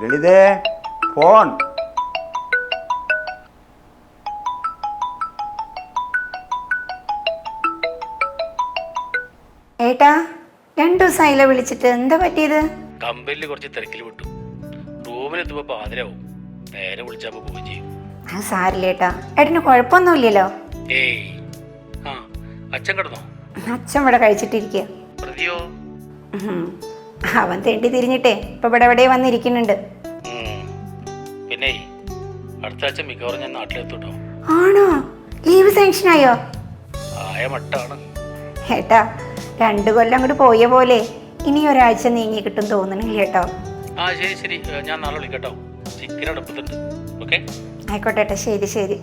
ലളിതേ, phone. ഏട്ടാ, 2 ദിവസമായില്ല വിളിച്ചിട്ട്, എന്താ പറ്റിയത്? കമ്പനിയിൽ കുറച്ച് തിരക്കിൽ വിട്ടു. റൂമിലെത്തുമ്പോ പാതിരാവും. നേരെ വിളിച്ചപ്പോ പോവുകയും ചെയ്യും. അത് സാരില്ല ഏട്ടാ, ഏട്ടന് കുഴപ്പമൊന്നുമില്ലല്ലോ? ഏയ്, ആ അച്ഛൻ കിടന്നോ? അച്ഛൻ ഇവിടെ കഴിച്ചിട്ടിരിക്കുക. പ്രതിയോ? അവൻ തെണ്ടി തിരിഞ്ഞിട്ടേ ഇപ്പൊ ഇവിടെ എവിടെ വന്നിരിക്കുന്നുണ്ട്. പിന്നെ അടുത്ത ആഴ്ച മിക്കവാറും ഞാൻ നാട്ടിലെത്തൂട്ടോ. ആണോ? ലീവ് സാങ്ഷൻ ആയോ? ആയ മട്ടാണ് ഏട്ടാ. 2 കൊല്ലം അങ്ങോട്ട് പോയ പോലെ ഇനി ഒരാഴ്ച നീങ്ങി കിട്ടും തോന്നണില്ല കേട്ടോ. ആ ശരി ശരി, ഞാൻ നാളെ വിളിക്കട്ടോ. ചിക്കൻ അടുപ്പത്തുണ്ട്. ഓക്കെ, ആയിക്കോട്ടെ ഏട്ടാ, ശരി ശരി.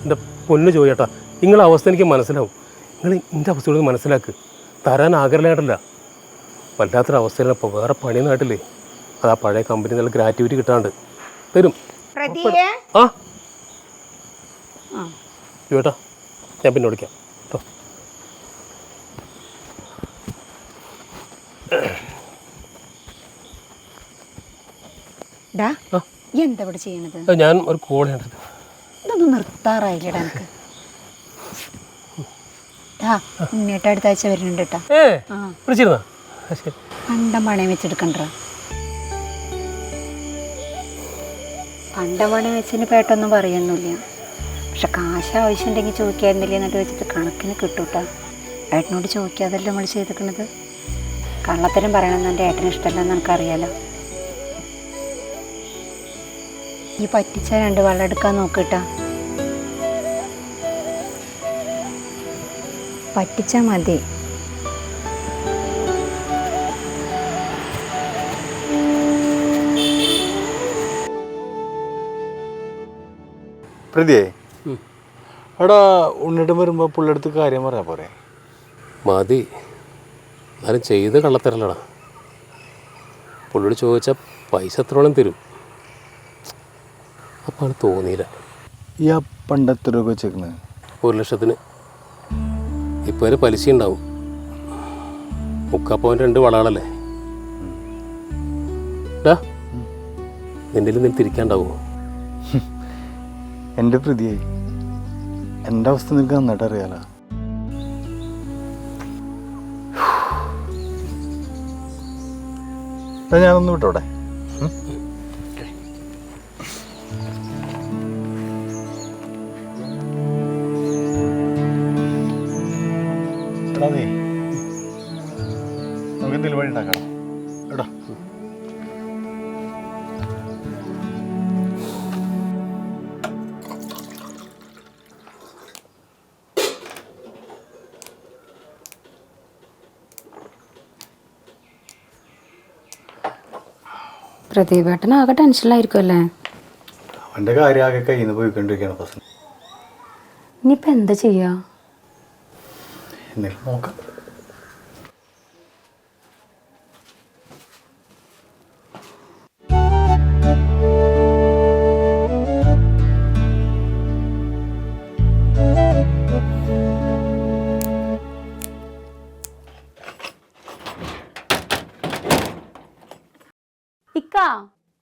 എൻ്റെ പൊന്നു ചോദിയേട്ടാ, നിങ്ങളുടെ അവസ്ഥ എനിക്ക് മനസ്സിലാവും. നിങ്ങൾ എൻ്റെ അവസ്ഥയോട് മനസ്സിലാക്ക്. തരാൻ ആഗ്രഹമായിട്ടല്ല, വല്ലാത്തൊരവസ്ഥയിലാണ് ഇപ്പോൾ. വേറെ പണിയൊന്നും ആയിട്ടില്ലേ. അത് ആ പഴയ കമ്പനി നല്ല ഗ്രാറ്റുവിറ്റി കിട്ടാണ്ട് തരും. ആ ചോട്ടാ, ഞാൻ പിന്നെ വിളിക്കാം കേട്ടോ. എന്താ ഇവിടെ ചെയ്യണത്? ഞാൻ ഒരു കോൾ ചെയ്യണ്ടത്. ഇതൊന്നും നിർത്താറായില്ലടാ എനിക്ക്. ഉണ്ണിയേട്ട അടുത്ത ആഴ്ച വരുന്നുണ്ട് കേട്ടോ. വിളിച്ചിരുന്നാ? പണ്ടം പണയം വെച്ചെടുക്കണ്ട. പണ്ടം പണയം വെച്ചതിന് പേട്ടൊന്നും പറയുന്നില്ല. പക്ഷെ കാശ് ആവശ്യമുണ്ടെങ്കിൽ ചോദിക്കാറുന്നില്ല എന്നിട്ട് വെച്ചിട്ട് കണക്കിന് കിട്ടൂട്ടാ. ഏട്ടനോട് ചോദിക്കാതല്ലേ നമ്മൾ ചെയ്തിരിക്കണത്. കള്ളത്തരം പറയണമെന്ന് എൻ്റെ ഏട്ടന് ഇഷ്ടമല്ലെന്ന് എനിക്കറിയാലോ. ഈ പറ്റിച്ച 2 വെള്ളം എടുക്കാൻ നോക്കിട്ടാ. പറ്റിച്ചാൽ മതി. പ്രതിയേ, എടാ ഉണ്ണിട്ടും വരുമ്പോൾ പുള്ളിയെടുത്ത് കാര്യം പറയാ പോരെ? മതി, എന്നാലും ചെയ്ത് കള്ളത്തരല്ലടാ. പുള്ളിയോട് ചോദിച്ചാൽ പൈസ എത്രോളം തരും. അപ്പോൾ അത് തോന്നിയില്ല. ഈ ആ പണ്ടത്തെ രൂപ വെച്ചേക്കുന്നത് 1 ലക്ഷത്തിന്. ഇപ്പോൾ വരെ പലിശ ഉണ്ടാവും. 3.2 വളകളല്ലേ. നിൻ്റെ നിന്ന് തിരിക്കാണ്ടാവുമോ? എൻ്റെ പ്രതിയെ, എൻ്റെ അവസ്ഥ നിനക്ക് നന്നായിട്ട് അറിയാലോ. ഞാനൊന്ന് വിട്ടോടെ. നമുക്ക് എന്തെങ്കിലും വഴി ഉണ്ടാക്കണം എടാ. പ്രദീപേട്ടൻ ആകെ ടെൻഷനിലായിരിക്കും അല്ലേ? അവൻ്റെ കാര്യം ആകെ കയ്യിൽ നിന്ന് പോയിക്കൊണ്ടിരിക്കുകയാണ് പ്രശ്നം. ഇനിയിപ്പോൾ എന്താ ചെയ്യുക? എന്തെങ്കിലും നോക്കാം.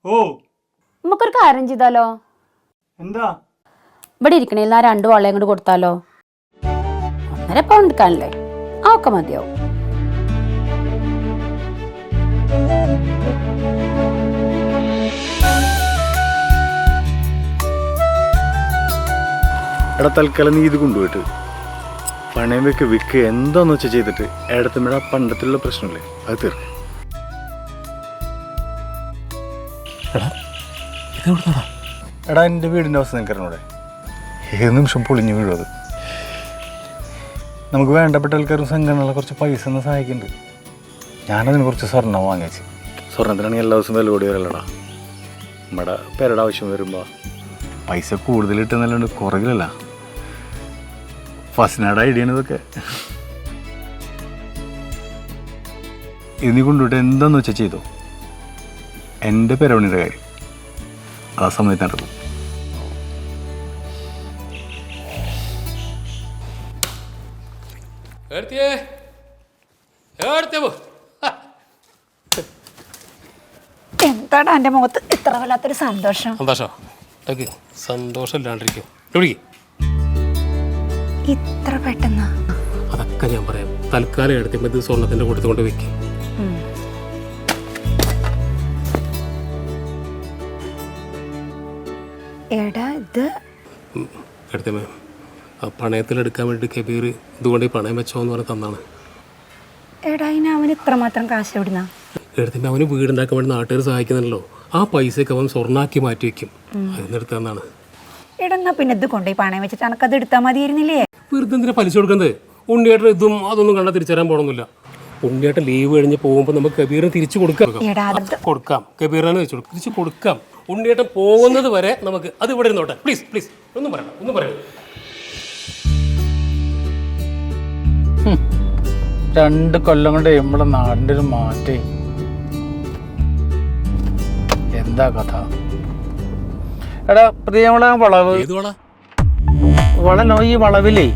ഓ, നമുക്കൊരു കാര്യം ചെയ്താലോ? എന്താ? ഇവിടെ ഇരിക്കണേ, ആ 2 വളയും കൂടെ കൊടുത്താലോ? 1.5 പൗണ്ട് എടുക്കാനല്ലേ? ആ ഒക്കെ മതിയാവും. എടാ, തൽക്കാലം നീ ഇത് കൊണ്ടുപോയിട്ട് പണയം വിൽക്കുക എന്താന്ന് വെച്ചാൽ ചെയ്തിട്ട് ഇടത്തുമ്പഴ പണ്ടത്തിലുള്ള പ്രശ്നമില്ലേ അത് തീർക്കും. എടാ, എൻ്റെ വീടിൻ്റെ അവസ്ഥ നിനക്കറിഞ്ഞൂടെ? ഏത് നിമിഷം പൊളിഞ്ഞു വീഴും അത്. നമുക്ക് വേണ്ടപ്പെട്ട ആൾക്കാരും സംഘടനകളെ കുറച്ച് പൈസ ഒന്ന് സഹായിക്കുന്നുണ്ട്. ഞാനതിന് കുറച്ച് സ്വർണ്ണം വാങ്ങിച്ച്. സ്വർണ്ണത്തിനാണെങ്കിൽ എല്ലാ ദിവസവും വില കൂടി വരല്ലടാ. നമ്മുടെ പേരുടെ ആവശ്യം വരുമ്പോൾ പൈസ കൂടുതൽ കിട്ടുന്നല്ലാണ്ട് കുറവിലല്ല. ഫസ്റ്റ് നാട് ഐഡിയ ആണ് ഇതൊക്കെ. ഇത് നീ കൊണ്ടുപോയിട്ട് എന്താന്ന് വെച്ചാൽ ചെയ്തോ. എൻ്റെ പെരവണിയുടെ കാര്യം ആ സമയത്ത് നടക്കും. എന്താടാ എൻ്റെ മുഖത്ത് ഇത്ര വല്ലാത്തൊരു സന്തോഷം? സന്തോഷമില്ലാണ്ടിരിക്കും. ഇത്ര പെട്ടെന്ന്? അതൊക്കെ ഞാൻ പറയാം. തൽക്കാലം എടുത്തുമ്പോൾ ഇത് സ്വർണത്തിൻ്റെ കൊടുത്തുകൊണ്ട് വെക്കും. എടാ ഇത് എടുത്തേ പണയത്തിലെടുക്കാൻ വേണ്ടി കബീർ ഇതുകൊണ്ട് പണയം വെച്ചോ എന്ന് പറഞ്ഞ് തന്നാണ്. എടാ ഇനി അവന് ഇത്രമാത്രം കാശ് എവിടുന്ന? എടുത്തുമ്പോൾ അവന് വീടുണ്ടാക്കാൻ വേണ്ടി നാട്ടുകാർ സഹായിക്കുന്നുണ്ടല്ലോ, ആ പൈസയൊക്കെ അവൻ സ്വർണ്ണാക്കി മാറ്റി വെക്കും. അതിനെടുത്ത് തന്നാണ്. എടാ പിന്നെ ഇത് കൊണ്ടുപോയി പണയം വെച്ചിട്ട് എനക്കത് എടുത്താൽ മതിയായിരുന്നില്ലേ? വെറുതെ എന്തിനാ പലിശ കൊടുക്കുന്നത്? ഉണ്ണിയേട്ടൻ ഇതും അതൊന്നും കണ്ടാൽ തിരിച്ചറിയാൻ പോകണമെന്നില്ല. ഉണ്ണിയേട്ടൻ ലീവ് കഴിഞ്ഞ് പോകുമ്പോൾ നമുക്ക് കബീറിന് തിരിച്ചു കൊടുക്കാം. കബീറിനെ വെച്ചു തിരിച്ചു കൊടുക്കാം. ഉണ്ണിയേട്ടൻ പോകുന്നത് വരെ നമുക്ക് അത് ഇവിടെ ഇരുന്നോട്ടെ. പ്ലീസ് പ്ലീസ് ഒന്നും പറയണ്ട. 2 കൊല്ലം കൊണ്ട് നമ്മുടെ നാടിൻ്റെ ഒരു മാറ്റേ. എന്താ കഥ? എടാ പ്രിയമള വളവ് ഈ വളവിലേ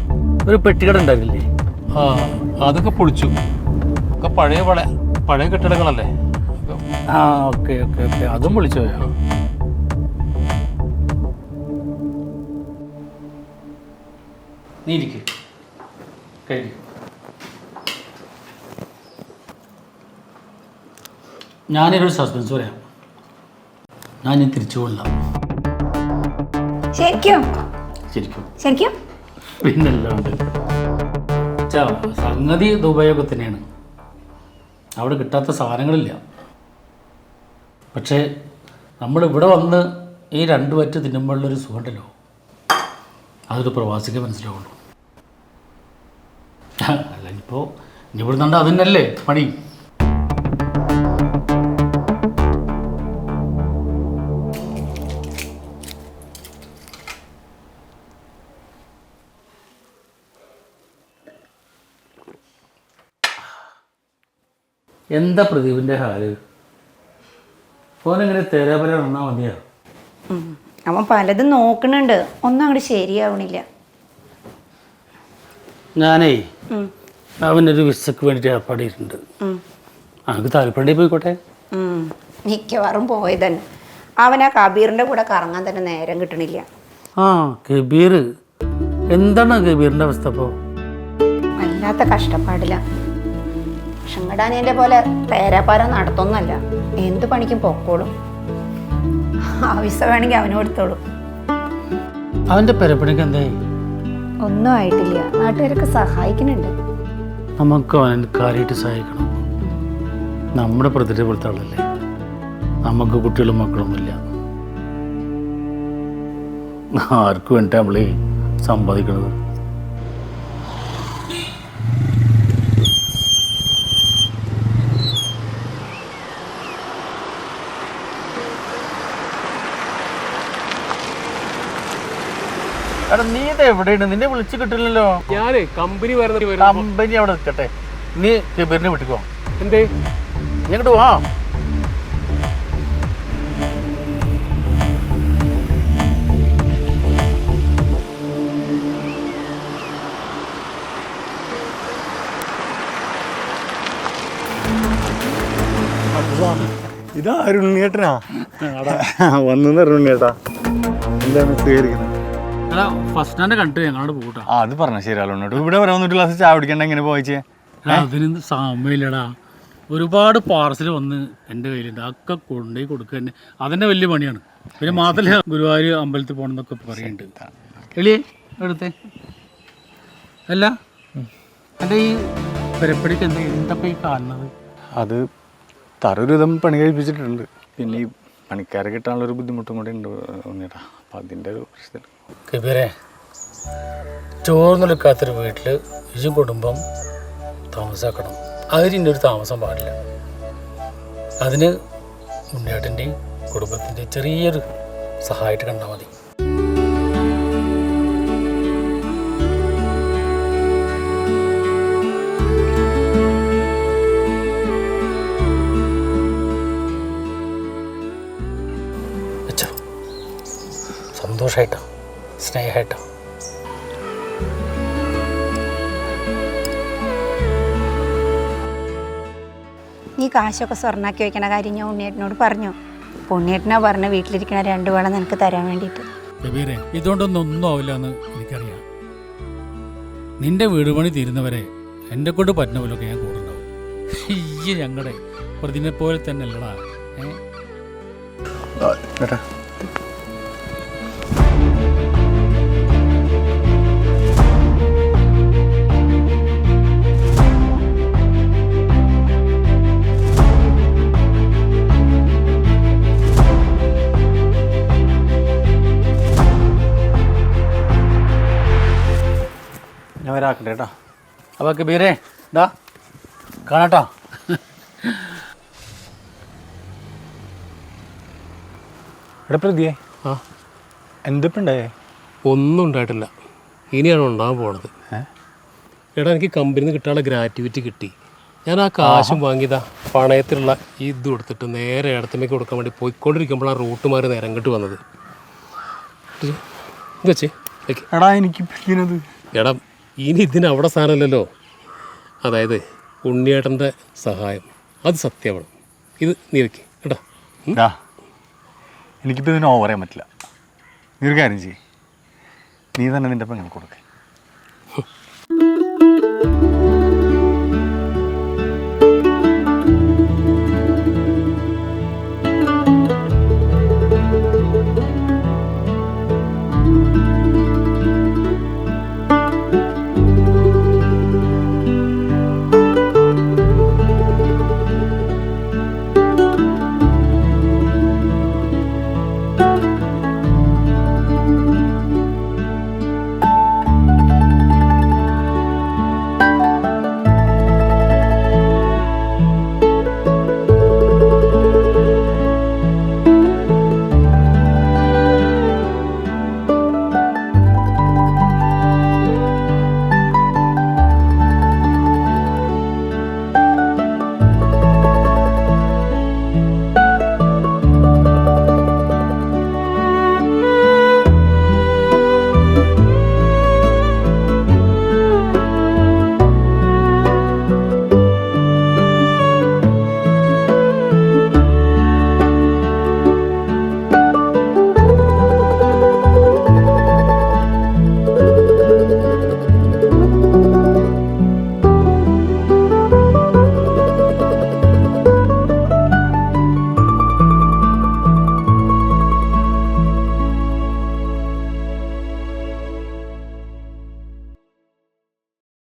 ഒരു പെട്ടിക്കട ഉണ്ടാവില്ലേ? ആ അതൊക്കെ പൊളിച്ചു. ഒക്കെ പഴയ കെട്ടിടങ്ങളല്ലേ? ആ ഓക്കെ അതും പൊളിച്ചു പോയോ? നീ ഇരിക്കും ഞാനൊരു സസ്പെൻസ് പറയാം. ഞാൻ ഇനി തിരിച്ചു പോകില്ല. ശരിക്കും പിന്നല്ലാണ്ട് സംഗതി ദുബായൊക്കെ തന്നെയാണ്. അവിടെ കിട്ടാത്ത സാധനങ്ങളില്ല. പക്ഷേ നമ്മളിവിടെ വന്ന് ഈ 2 വറ്റ് തിന്നുമ്പോഴുള്ളൊരു സുഖമുണ്ടല്ലോ, അതൊരു പ്രവാസിക്ക് മനസ്സിലാവുള്ളൂ. അല്ല ഇപ്പോൾ ഇനി ഇവിടെ നിന്നുണ്ട് അതിനല്ലേ പണി. എന്താ പ്രദീപിൻ്റെ ഹാല്? ഫോനെങ്ങനെ തേരാപര എണ്ണാൻ മതിയാ? അവൻ പലതും നോക്കണുണ്ട്, ഒന്നും അങ്ങോട്ട് ശരിയാവണില്ല. ഞാനേ അവനൊരു വിസക്ക് വേണ്ടിയിട്ട് ഏർപ്പാട് ചെയ്തിട്ടുണ്ട്. അവനക്ക് താല്പര്യം പോയിക്കോട്ടെ. മിക്കവാറും പോയതന്നെ. അവൻ ആ കബീറിൻ്റെ കൂടെ കറങ്ങാൻ തന്നെ നേരം കിട്ടണില്ല. ആ കബീർ, എന്താണ് കബീറിൻ്റെ അവസ്ഥ ഇപ്പോൾ? വല്ലാത്ത കഷ്ടപ്പാടില്ല. ഷങ്ങടാനിയൻ്റെ പോലെ തേരാപ്പാര നടത്തൊന്നുമല്ല, എന്ത് പണിക്കും പൊക്കോളും. ആവശ്യം വേണമെങ്കിൽ അവനും എടുത്തോളും. അവൻ്റെ പെരപ്പണിക്ക് എന്തായി? ഒന്നും ആയിട്ടില്ല, നാട്ടുകാരൊക്കെ സഹായിക്കുന്നുണ്ട്. നമുക്ക് അവൻ കാര്യമായിട്ട് സഹായിക്കണം. നമ്മുടെ പ്രതിരെ പോലത്തെ ആളല്ലേ, നമുക്ക് കുട്ടികളും മക്കളൊന്നുമില്ല. ആർക്കും വേണ്ടിയിട്ട് നമ്മളീ സമ്പാദിക്കണത്. എടാ നീ ഇത് എവിടെയാണ്? നിന്നെ വിളിച്ചു കിട്ടില്ലല്ലോ. ഞാനേ കമ്പനി കമ്പനി അവിടെ നിൽക്കട്ടെ, നീ കബീറിനെ വിട്ടിക്കോ. എന്തേ ഞങ്ങോട്ട് വാ. ഇതാ ഉണ്ണിയേട്ടനാ വന്നു ഉണ്ണിയേട്ടാ. എന്താണ് സ്വീകരിക്കുന്നത്? ഫസ്റ്റ് സ്റ്റാൻഡ് കണ്ടു ഞങ്ങളോട് പോകട്ടാ. അത് പറഞ്ഞ ശരിയാലോ. ഇവിടെ വരാൻ ഒരു ഗ്ലാസ് ചായ കുടിക്കണ്ട എങ്ങനെ പോയിച്ചേ? അതിന് സമയമില്ലടാ. ഒരുപാട് പാർസൽ വന്ന് എൻ്റെ കയ്യിലുണ്ട്, അതൊക്കെ കൊണ്ടുപോയി കൊടുക്കുക തന്നെ അതെന്നെ വലിയ പണിയാണ്. പിന്നെ മാത്രമല്ല ഗുരുവായൂർ അമ്പലത്തിൽ പോകണമെന്നൊക്കെ പറയുന്നുണ്ട്. എളിയേ എടുത്തേ. അല്ല എൻ്റെ ഈ പെരപ്പടിക്ക് എന്തപ്പോൾ ഈ കാണുന്നത്? അത് തറൊരു വിധം പണി കഴിപ്പിച്ചിട്ടുണ്ട്. പിന്നെ ഈ പണിക്കാരെ കിട്ടാനുള്ളൊരു ബുദ്ധിമുട്ടും കൂടെ ഉണ്ട് ഉണ്ണിയേട്ടാ. അപ്പം അതിൻ്റെ ഒരു പ്രശ്നത്തിൽ കബീറെ, ചോർന്നെടുക്കാത്തൊരു വീട്ടിൽ ഇജും കുടുംബം താമസാക്കണം. അതിൻ്റെ ഒരു താമസം പാടില്ല. അതിന് ഉണ്ണിയേട്ടൻ്റെയും കുടുംബത്തിൻ്റെ ചെറിയൊരു സഹായമായിട്ട് കണ്ടാൽ മതി. സന്തോഷമായിട്ടാണ്, സ്നേഹമായിട്ടാണ്. ഈ കാശൊക്കെ സ്വർണ്ണാക്കി വെക്കണ കാര്യം ഞാൻ ഉണ്ണിയേട്ടനോട് പറഞ്ഞു. അപ്പോൾ ഉണ്ണിയേട്ടനാ പറഞ്ഞ വീട്ടിലിരിക്കണ 2 വേളം നിനക്ക് തരാൻ വേണ്ടിയിട്ട്. കബീറെ, ഇതുകൊണ്ടൊന്നും ആവില്ല എന്ന് എനിക്കറിയാം. നിന്റെ വീട് പണി തീരുന്നവരെ എൻ്റെ കൊണ്ട് പറ്റുന്ന പോലൊക്കെ ഞാൻ കൂടുണ്ടാവും. ഈ ഞങ്ങളുടെ പ്രതിനെ പോലെ തന്നെ അല്ലടാ. ഞാൻ വരാക്കട്ടെ കേട്ടോ. അപ്പോൾ കബീറെ ഇതാ കാണാട്ടോ. എടാ പ്രതിയെ, ആ എന്തിപ്പുണ്ടായേ? ഒന്നും ഉണ്ടായിട്ടില്ല. ഇനിയാണ് ഉണ്ടാകാൻ പോണത്. എടാ, എനിക്ക് കമ്പനിയിൽ നിന്ന് കിട്ടാനുള്ള ഗ്രാറ്റുവിറ്റി കിട്ടി. ഞാൻ ആ കാശും വാങ്ങിയതാ പണയത്തിലുള്ള ഇത് കൊടുത്തിട്ട് നേരെ ഇടത്തമ്മയ്ക്ക് കൊടുക്കാൻ വേണ്ടി പോയിക്കൊണ്ടിരിക്കുമ്പോഴാണ് റൂട്ട് നേരെ അങ്ങോട്ട് വന്നത്. ഇത് വെച്ചേ വെക്ക്. എടാ എനിക്ക് പിടിക്കുന്നത്. എടാ, ഇനി ഇതിന് അവിടെ സാധനമല്ലല്ലോ. അതായത് ഉണ്ണിയേട്ടൻ്റെ സഹായം അത് സത്യമാണ്. ഇത് നീ വെക്ക് കേട്ടോ. എനിക്കിപ്പോൾ ഇതിന് ഓവർ ചെയ്യാൻ പറ്റില്ല. നീ ഒരു കാര്യം ചെയ്യ്, നീ തന്നെ നിൻ്റെ പെങ്ങൾക്ക് കൊടുക്ക്.